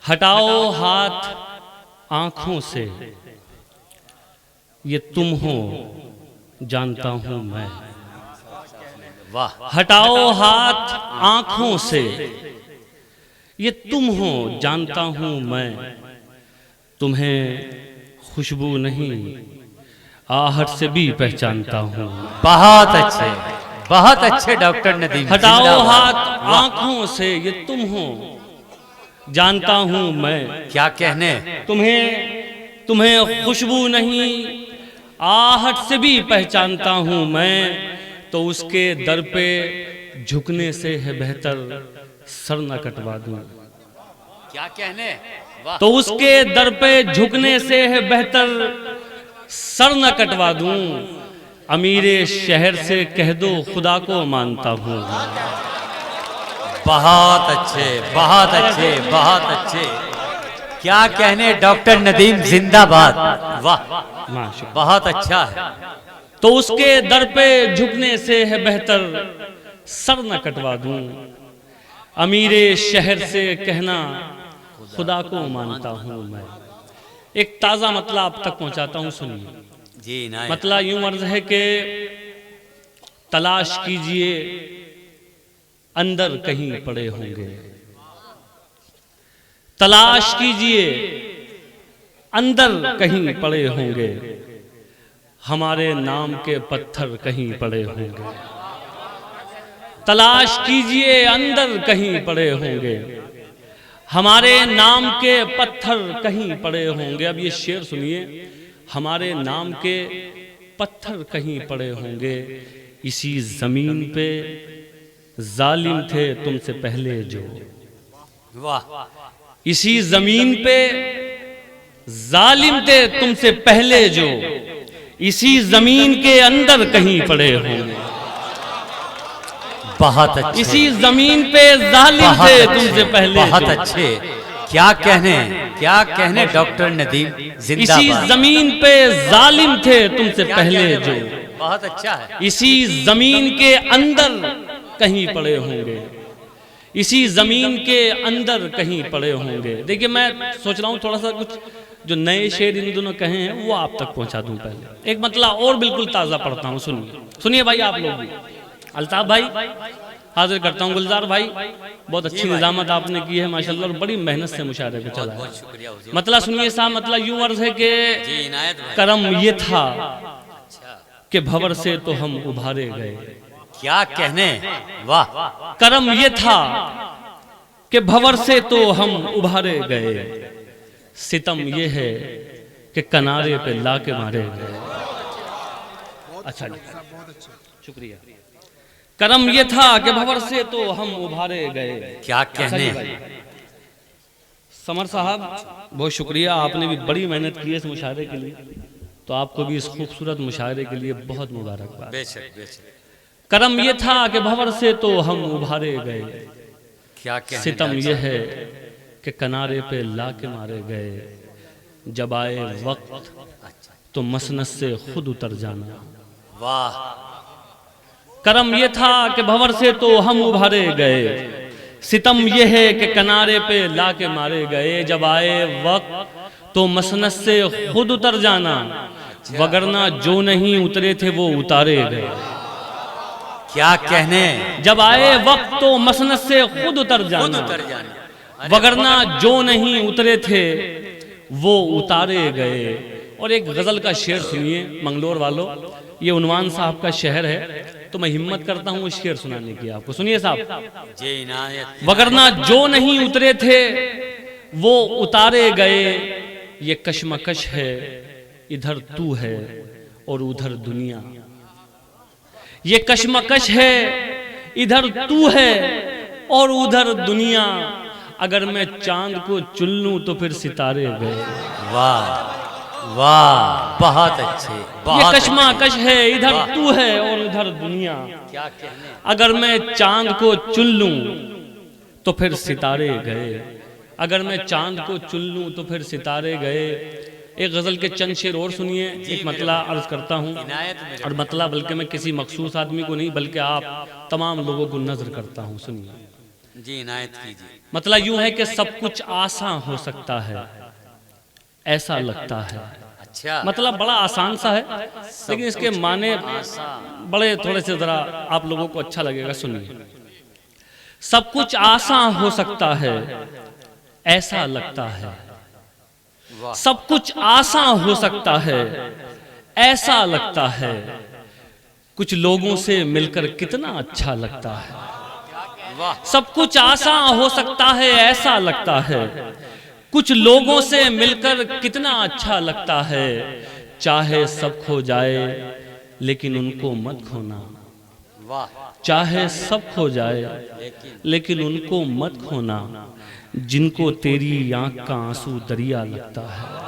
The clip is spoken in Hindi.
हटाओ हाथ आंखों से, ये तुम हो जानता हूं मैं। वाह, हटाओ हाथ आंखों से, ये तुम हो जानता हूं मैं। तुम्हें खुशबू नहीं आहट से भी पहचानता हूं। बहुत अच्छे डॉक्टर नदीम। हटाओ जिंदाबाद। हाथ वाह, आंखों से, ये तुम हो जानता हूं मैं। क्या कहने। तुम्हें खुशबू नहीं आहट से भी पहचानता हूं मैं। तो उसके दर पे झुकने से है बेहतर सर न कटवा दूं। क्या कहने। वाह, तो उसके दर पे झुकने से है बेहतर सर न कटवा दूं। अमीरे शहर से कह दो खुदा को मानता हूं। बहुत अच्छे, बहुत अच्छे, बहुत अच्छे। क्या कहने डॉक्टर नदीम, जिंदाबाद। वाह, माशाअल्लाह। बहुत अच्छा है। तो उसके दर पे झुकने से है बेहतर सर न कटवा दूं। अमीरे शहर से कहना खुदा को मानता हूं मैं। एक ताज़ा मतला आप तक पहुंचाता हूं, सुनिए। जी ना, मतला यूं अर्ज है कि तलाश कीजिए अंदर कहीं पड़े होंगे। तलाश कीजिए अंदर कहीं पड़े होंगे। हमारे नाम के पत्थर कहीं पड़े होंगे। तलाश कीजिए अंदर कहीं पड़े होंगे। हमारे नाम के पत्थर कहीं पड़े होंगे। अब ये शेर सुनिए, हमारे नाम के पत्थर कहीं पड़े होंगे। इसी जमीन पे जालिम थे तुमसे पहले जो। वाह, इसी जमीन पे जालिम थे तुमसे पहले जो। इसी जमीन के अंदर कहीं पड़े होंगे। बहुत अच्छे, इसी जमीन पे जालिम थे तुमसे पहले बहुत जो। अच्छे। क्या कहने, क्या कहने डॉक्टर नदीम, इसी जिंदाबाद। जमीन पे जालिम थे तुमसे क्या पहले कहने जो। भाई, बहुत अच्छा है। इसी जमीन के अंदर कहीं पड़े होंगे। इसी जमीन के अंदर कहीं पड़े होंगे। देखिए, मैं सोच रहा हूँ थोड़ा सा कुछ जो नए शेर इन दोनों कहे हैं वो आप तक पहुंचा दूं। पहले एक मतला और बिल्कुल ताज़ा पढ़ता हूँ, सुनिए। सुनिए भाई, आप लोग भी। अल्ताफ भाई हाजिर करता हूँ। गुलजार भाई, बहुत अच्छी निजामत आपने की है माशाल्लाह, और बड़ी मेहनत से मुशायरे पे चला है। बहुत शुक्रिया हुजूर। मतला सुनिए साहब, मतला यूं अर्ज है कि जी इनायत भाई। करम ये था अच्छा, कि भंवर से तो हम उभारे गए। क्या कहने। वाह, करम ये था कि भंवर से तो हम उभारे गए। सितम ये है कि किनारे पे ला के मारे गए। अच्छा जी, शुक्रिया। करम ये था कि भंवर से तो हम उभारे गए। क्या अच्छा कहने। जी भाई। समर साहब, बहुत शुक्रिया, आपने भी बड़ी मेहनत की है इस मुशायरे के लिए, तो आपको भी इस खूबसूरत मुशायरे के लिए बहुत मुबारकबाद। बेशक, बेशक। करम ये था कि भंवर से तो हम उभारे गए। क्या कहने। सितम ये है कि किनारे पे ला के मारे गए। जब आए वक्त तो मसनद से खुद उतर जाना। वाह, करम ये था कि भंवर से तो हम उभारे गए। सितम ये है कि किनारे पे ला के मारे गए। जब आए वक्त तो मसनद से खुद उतर जाना, वगरना जो नहीं उतरे थे वो उतारे गए। क्या कहने। जब आए वक्त तो मसनद से खुद उतर खुद जाना, उतर जाने। वगरना जो नहीं उतरे थे वो उतारे गए। और एक गजल का शेर सुनिए मंगलोर वालों, ये उन्वान साहब का शहर है, तो मैं हिम्मत करता हूँ इस शेर सुनाने की आपको। सुनिए साहब। जी इनायत। वगरना जो नहीं उतरे थे वो उतारे गए। ये कशमकश है, इधर तू है और उधर दुनिया। ये कशमकश है, इधर तू है और उधर दुनिया। अगर मैं चांद को चुन लूं तो फिर सितारे गए। वाह, वाह, बहुत अच्छे, ये बहुत कशमकश है, इधर तू है और उधर दुनिया। क्या कहने। अगर मैं चांद को चुन लूं तो फिर सितारे गए। अगर मैं चांद को चुन लूं तो फिर सितारे गए। एक गजल के चंद शेर और सुनिए। एक मतला अर्ज करता हूँ, और मतला बल्कि मैं किसी मखसूस आदमी को नहीं बल्कि आप तमाम लोगों को नजर करता हूँ। सुनिए। जी इनायत कीजिए। मतलब यूं है कि सब कुछ आसान हो सकता है, ऐसा लगता है। अच्छा मतलब बड़ा आसान सा है, लेकिन इसके माने बड़े थोड़े से जरा आप लोगों को अच्छा लगेगा, सुनिए। सब कुछ आसान हो सकता है, ऐसा लगता है। वाह सब कुछ आसान हो सकता है, ऐसा लगता है। कुछ लोगों से मिलकर कितना अच्छा लगता है। वाह सब कुछ आसान हो सकता है, ऐसा लगता है। कुछ लोगों से मिलकर कितना अच्छा लगता है। चाहे सब खो जाए लेकिन उनको मत खोना। वाह चाहे सब खो जाए लेकिन उनको मत खोना, जिनको तेरी आंख का आंसू दरिया लगता है।